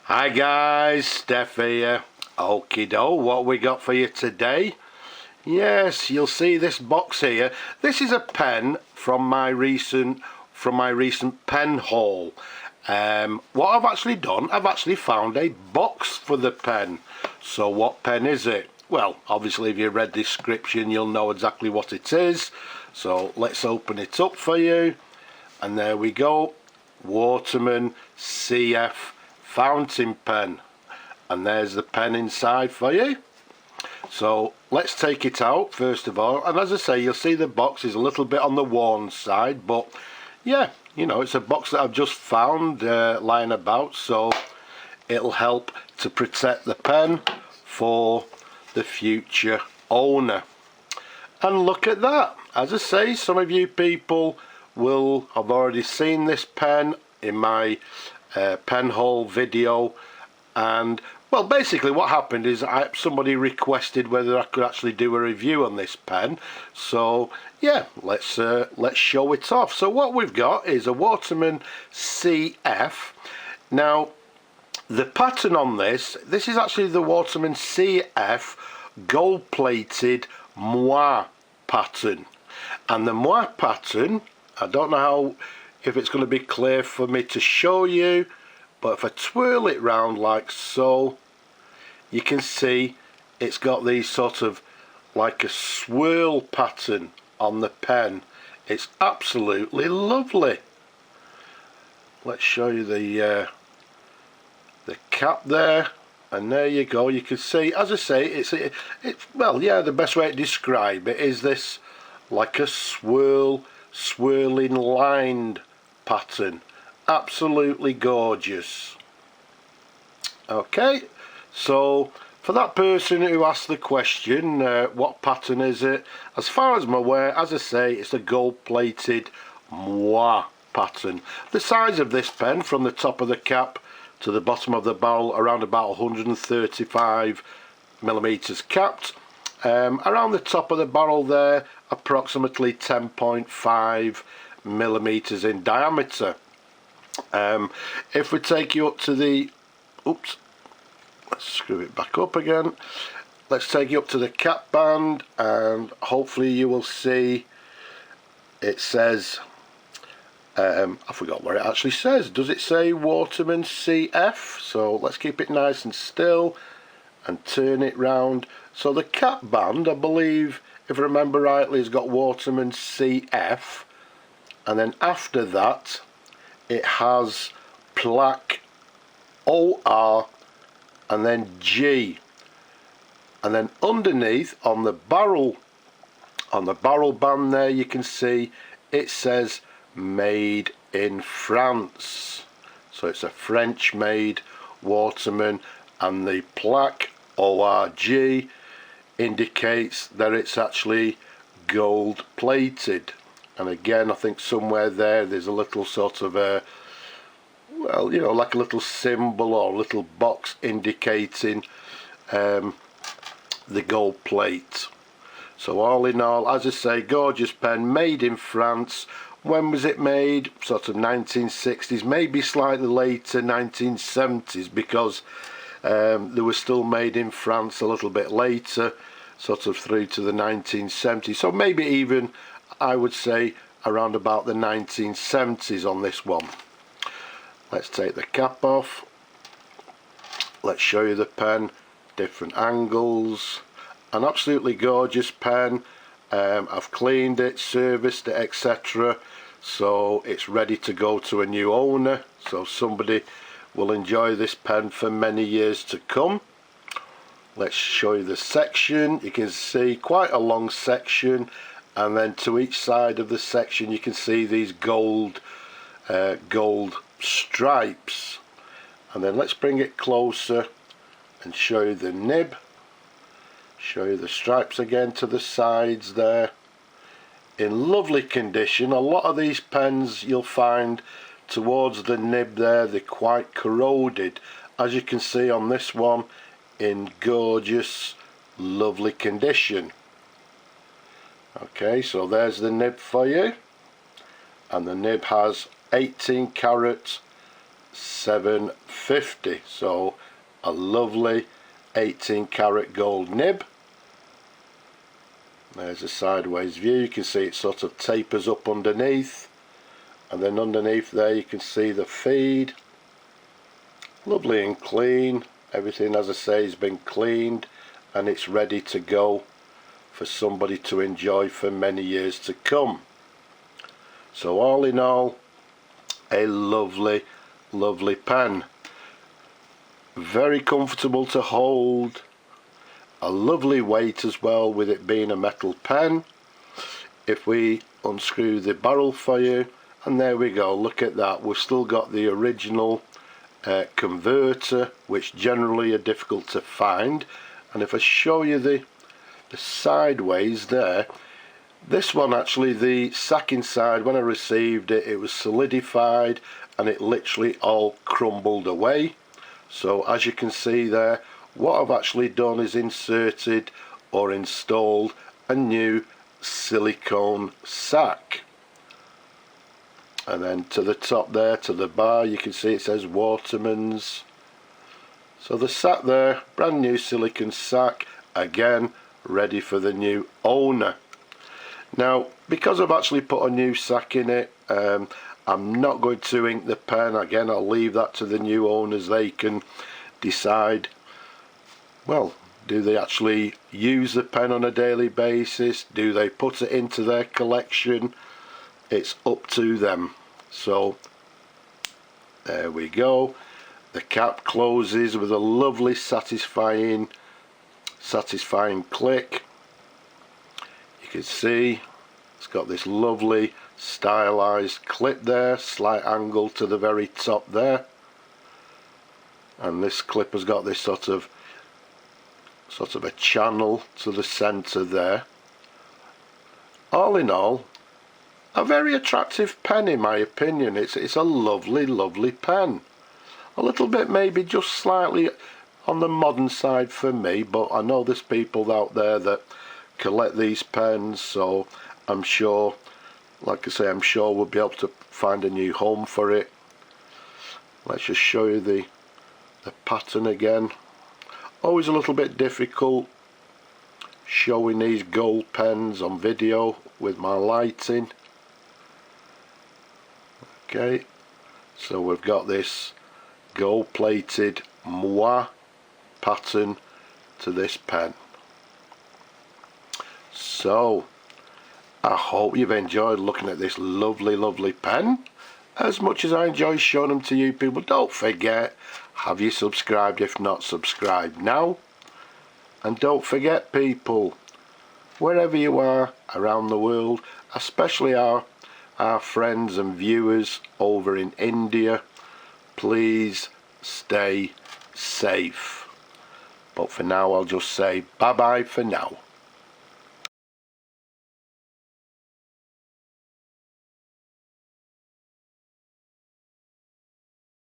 Hi guys, Steph here. Okie doke, what we got for you today? Yes, you'll see this box here. This is a pen from my recent pen haul. What I've actually done, I've actually found a box for the pen. So what pen is it? Well, obviously if you read the description you'll know exactly what it is. So let's open it up for you. And there we go. Waterman CF fountain pen, and there's the pen inside for you. So let's take it out first of all, and as I say, you'll see the box is a little bit on the worn side, but yeah, you know, it's a box that I've just found lying about, so it'll help to protect the pen for the future owner. And look at that, as I say, some of you people will have already seen this pen in my pen haul video. And well, basically what happened is somebody requested whether I could actually do a review on this pen, so yeah, let's show it off. So what we've got is a Waterman CF. Now the pattern on this is actually the Waterman CF gold plated Moire pattern, and the Moire pattern, I don't know if it's going to be clear for me to show you, but if I twirl it round like so, you can see it's got these sort of like a swirl pattern on the pen. It's absolutely lovely. Let's show you the cap there, and there you go. You can see, as I say, it's well, yeah, the best way to describe it is this like a swirling lined pattern. Absolutely gorgeous. Okay, so for that person who asked the question, what pattern is it, as far as I'm aware, as I say, it's a gold plated Moire pattern. The size of this pen from the top of the cap to the bottom of the barrel, around about 135 millimeters capped. Around the top of the barrel there, approximately 10.5 millimeters in diameter. If we take you up to the, oops, let's screw it back up again. Let's take you up to the cap band, and hopefully you will see it says, I forgot what it actually says. Does it say Waterman CF? So let's keep it nice and still and turn it round. So the cap band, I believe, if I remember rightly, has got Waterman CF, and then after that it has plaque OR and then G, and then underneath on the barrel band there, you can see it says made in France. So it's a French made Waterman, and the plaque ORG indicates that it's actually gold plated. And again, I think somewhere there's a little sort of a, well, you know, like a little symbol or a little box indicating the gold plate. So all in all, as I say, gorgeous pen, made in France. When was it made? Sort of 1960s, maybe slightly later 1970s, because they were still made in France a little bit later, sort of through to the 1970s. So maybe even, I would say, around about the 1970s on this one. Let's take the cap off. Let's show you the pen, different angles. An absolutely gorgeous pen. I've cleaned it, serviced it, etc. So it's ready to go to a new owner. So somebody will enjoy this pen for many years to come. Let's show you the section. You can see quite a long section, and then to each side of the section you can see these gold stripes. And then let's bring it closer and show you the nib. Show you the stripes again to the sides there, in lovely condition. A lot of these pens you'll find towards the nib there, they're quite corroded. As you can see on this one, in gorgeous lovely condition. Okay, so there's the nib for you, and the nib has 18 carat 7 50. So a lovely 18 karat gold nib. There's a sideways view. You can see it sort of tapers up underneath, and then underneath there you can see the feed. Lovely and clean. Everything, as I say, has been cleaned and it's ready to go for somebody to enjoy for many years to come. So all in all, a lovely, lovely pen. Very comfortable to hold. A lovely weight as well, with it being a metal pen. If we unscrew the barrel for you, and there we go, look at that. We've still got the original converter, which generally are difficult to find. And if I show you the sideways there, this one actually, the sack inside, when I received it, it was solidified and it literally all crumbled away. So as you can see there, what I've actually done is inserted or installed a new silicone sack. And then to the top there, to the bar, you can see it says Waterman's. So the sack there, brand new silicone sack, again ready for the new owner. Now, because I've actually put a new sack in it, I'm not going to ink the pen. Again, I'll leave that to the new owners. They can decide, well, do they actually use the pen on a daily basis? Do they put it into their collection? It's up to them. So there we go. The cap closes with a lovely satisfying click. You can see it's got this lovely stylized clip there, slight angle to the very top there, and this clip has got this sort of a channel to the center there. All in all, a very attractive pen in my opinion. It's a lovely pen. A little bit maybe just slightly on the modern side for me, but I know there's people out there that collect these pens, so I'm sure, like I say, I'm sure we'll be able to find a new home for it. Let's just show you the pattern again. Always a little bit difficult showing these gold pens on video with my lighting. Okay, so we've got this gold plated Moire pattern to this pen. So I hope you've enjoyed looking at this lovely pen as much as I enjoy showing them to you people. Don't forget, have you subscribed? If not, subscribe now. And don't forget people, wherever you are around the world, especially our friends and viewers over in India, please stay safe. But for now, I'll just say bye bye for now.